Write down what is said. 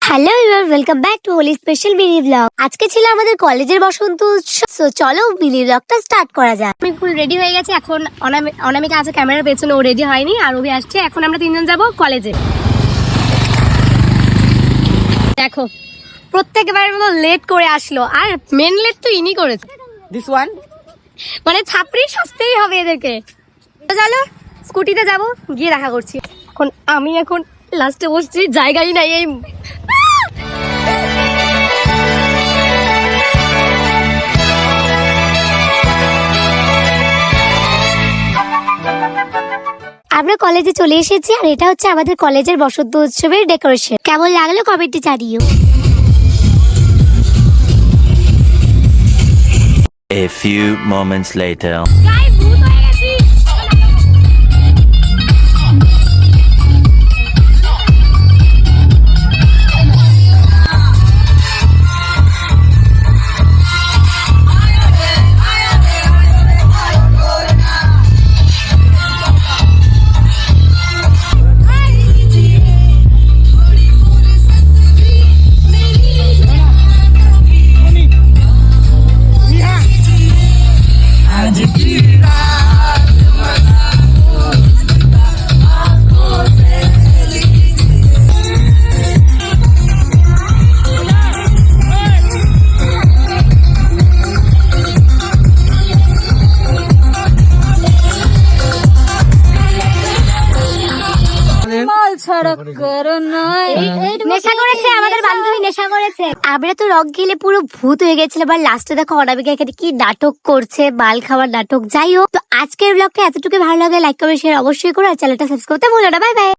Hello everyone, welcome back to Holi special mini blog. আজকে ছিল আমাদের কলেজের বসন্ত উৎসব। So, চলো মিনি ব্লগটা স্টার্ট করা যাক। আমি ফুল রেডি হয়ে গেছি। এখন অনামিকা আছে ক্যামেরার পেছনে, ও রেডি হয়নি, আর অভি আসছে। এখন আমরা তিনজন যাব কলেজে। দেখো প্রত্যেকবার মতো লেট করে আসলো, আর মেন লেট তো ইনি করেছে। This one? মানে ছাপড়ি সস্তেই হবে এদেরকে। তো চলো স্কুটিতে যাব, গিয়ে দেখা করছি। আমি এখন লাস্টে বসছি, জায়গাই নাই। এই আমরা কলেজে চলে এসেছি, আর এটা হচ্ছে আমাদের কলেজের বসন্ত উৎসবের ডেকোরেশন। কেমন লাগলো কমেন্টে জানিও। A few moments later. গায়ে ভূত হয়ে গেছি। নেশা করেছে আমাদের বান্ধবী, নেশা করেছে। আমরা তো রক গেলে পুরো ভূত হয়ে গেছিলাম, আর লাস্টে দেখো অনামিকা এখানে কি নাটক করছে, মাল খাওয়ার নাটক। যাই হোক, তো আজকের ব্লগটা এতটুকু ভালো লাগে, লাইক কমেন্ট শেয়ার অবশ্যই করো, আর চ্যানেলটা সাবস্ক্রাইব করতে ভুলো না। Bye bye.